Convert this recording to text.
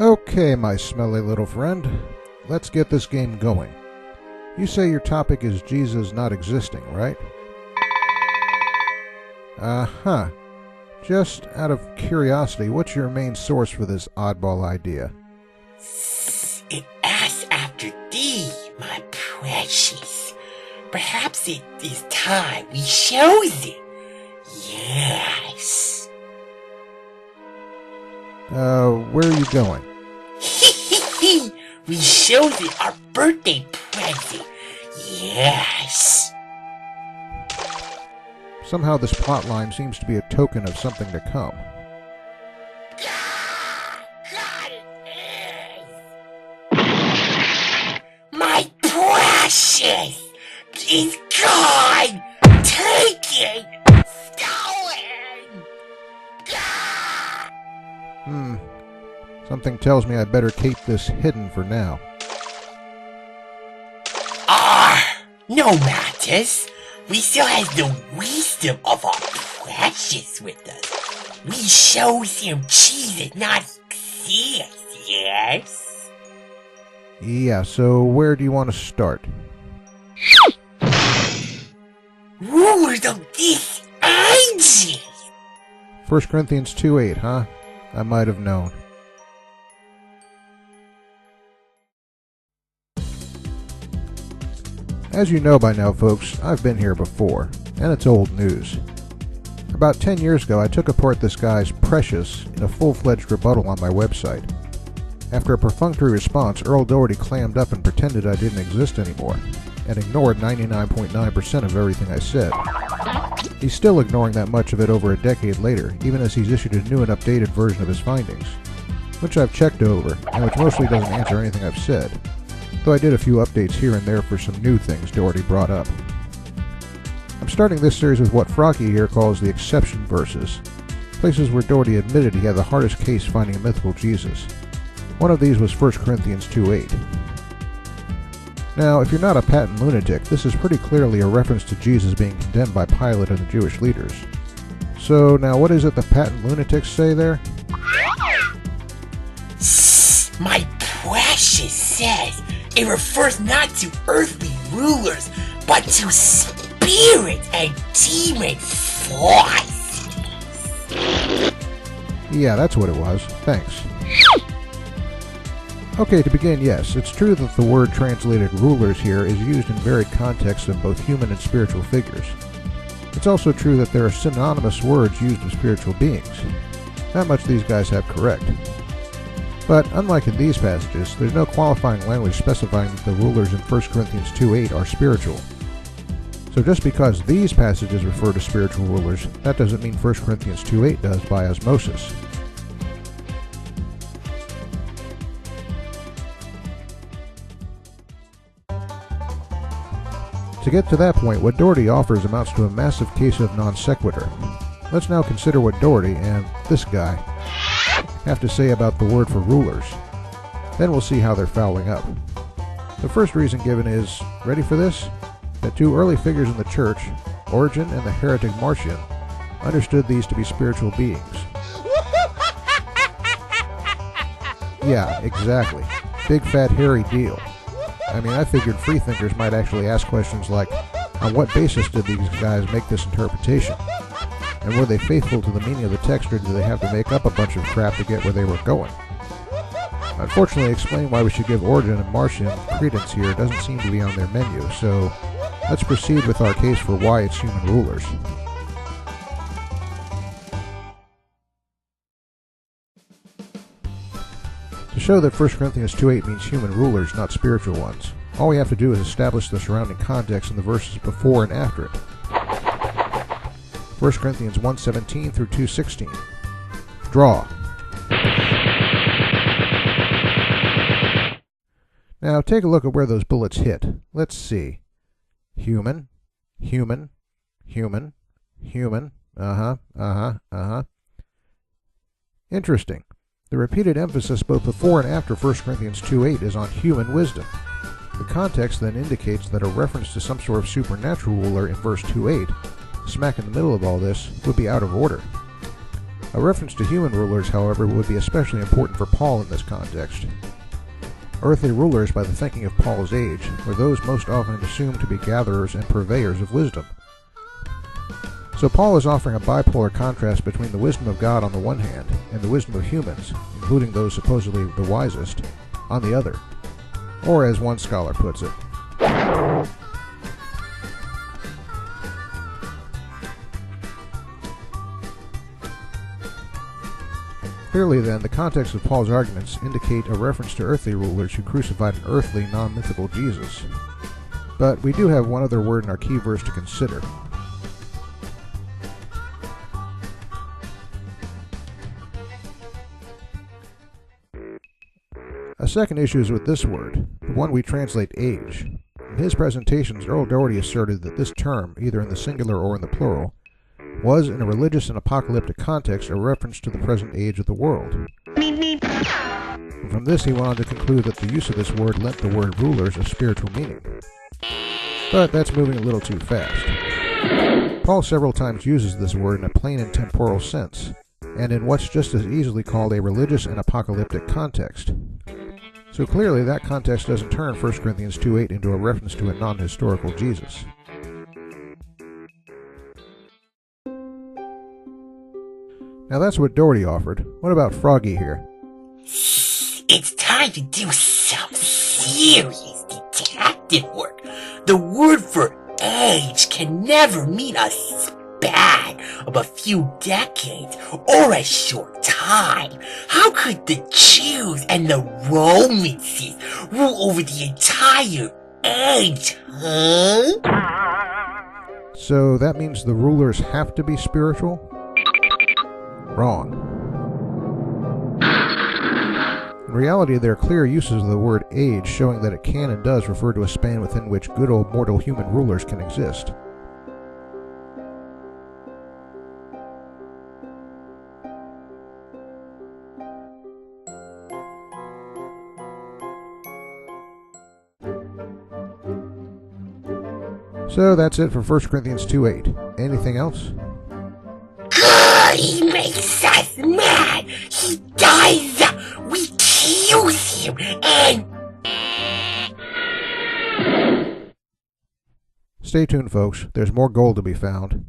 Okay, my smelly little friend, let's get this game going. You say your topic is Jesus not existing, right? Uh-huh. Just out of curiosity, what's your main source for this oddball idea? It asks after thee, my precious. Perhaps it is time we chose it. Yes. Where are you going? We chose it our birthday present. Yes. Somehow this plotline seems to be a token of something to come. God, it is. My precious is gone, taken, stolen. Something tells me I'd better keep this hidden for now. No matters. We still have the wisdom of our precious with us. We shows him Jesus not exist, yes? Yeah, so where do you want to start? Rulers of this ages! 1 Corinthians 2:8, huh? I might have known. As you know by now, folks, I've been here before, and it's old news. About 10 years ago, I took apart this guy's Precious in a full-fledged rebuttal on my website. After a perfunctory response, Earl Doherty clammed up and pretended I didn't exist anymore, and ignored 99.9% of everything I said. He's still ignoring that much of it over a decade later, even as he's issued a new and updated version of his findings, which I've checked over, and which mostly doesn't answer anything I've said, though I did a few updates here and there for some new things Doherty brought up. I'm starting this series with what Froggy here calls the exception verses, places where Doherty admitted he had the hardest case finding a mythical Jesus. One of these was 1 Corinthians 2:8. Now, if you're not a patent lunatic, this is pretty clearly a reference to Jesus being condemned by Pilate and the Jewish leaders. So, now what is it the patent lunatics say there? My precious says it refers not to earthly rulers, but to spirit and demon forces. Yeah, that's what it was. Thanks. Okay, to begin, yes, it's true that the word translated rulers here is used in varied contexts of both human and spiritual figures. It's also true that there are synonymous words used of spiritual beings. Not much these guys have correct. But unlike in these passages, there's no qualifying language specifying that the rulers in 1 Corinthians 2:8 are spiritual. So just because these passages refer to spiritual rulers, that doesn't mean 1 Corinthians 2:8 does by osmosis. To get to that point, what Doherty offers amounts to a massive case of non sequitur. Let's now consider what Doherty and this guy have to say about the word for rulers. Then we'll see how they're fouling up. The first reason given is, ready for this? That two early figures in the church, Origen and the heretic Marcion, understood these to be spiritual beings. Yeah, exactly. Big fat hairy deal. I mean, I figured freethinkers might actually ask questions like, on what basis did these guys make this interpretation? And were they faithful to the meaning of the text, or did they have to make up a bunch of crap to get where they were going? Unfortunately, explaining why we should give Origen and Marcion credence here doesn't seem to be on their menu, so let's proceed with our case for why it's human rulers. To show that 1 Corinthians 2:8 means human rulers, not spiritual ones, all we have to do is establish the surrounding context in the verses before and after it. 1 Corinthians 1:17 through 2:16. Draw. Now take a look at where those bullets hit. Let's see. Human, human, human, human, Interesting. The repeated emphasis both before and after 1 Corinthians 2:8 is on human wisdom. The context then indicates that a reference to some sort of supernatural ruler in verse 2:8, smack in the middle of all this, would be out of order. A reference to human rulers, however, would be especially important for Paul in this context. Earthly rulers, by the thinking of Paul's age, were those most often assumed to be gatherers and purveyors of wisdom. So Paul is offering a bipolar contrast between the wisdom of God on the one hand and the wisdom of humans, including those supposedly the wisest, on the other. Or as one scholar puts it, clearly then, the context of Paul's arguments indicate a reference to earthly rulers who crucified an earthly, non-mythical Jesus. But we do have one other word in our key verse to consider. A second issue is with this word, the one we translate age. In his presentations, Earl Doherty asserted that this term, either in the singular or in the plural, was, in a religious and apocalyptic context, a reference to the present age of the world. And from this he went on to conclude that the use of this word lent the word rulers a spiritual meaning. But that's moving a little too fast. Paul several times uses this word in a plain and temporal sense, and in what's just as easily called a religious and apocalyptic context. So clearly that context doesn't turn 1 Corinthians 2:8 into a reference to a non-historical Jesus. Now that's what Doherty offered. What about Froggy here? It's time to do some serious detective work. The word for age can never mean a span of a few decades or a short time. How could the Jews and the Romans rule over the entire age, huh? So that means the rulers have to be spiritual? Wrong. In reality, there are clear uses of the word age showing that it can and does refer to a span within which good old mortal human rulers can exist. So that's it for 1 Corinthians 2:8. Anything else? God, he makes us mad. He dies. We kill him and... Stay tuned, folks. There's more gold to be found.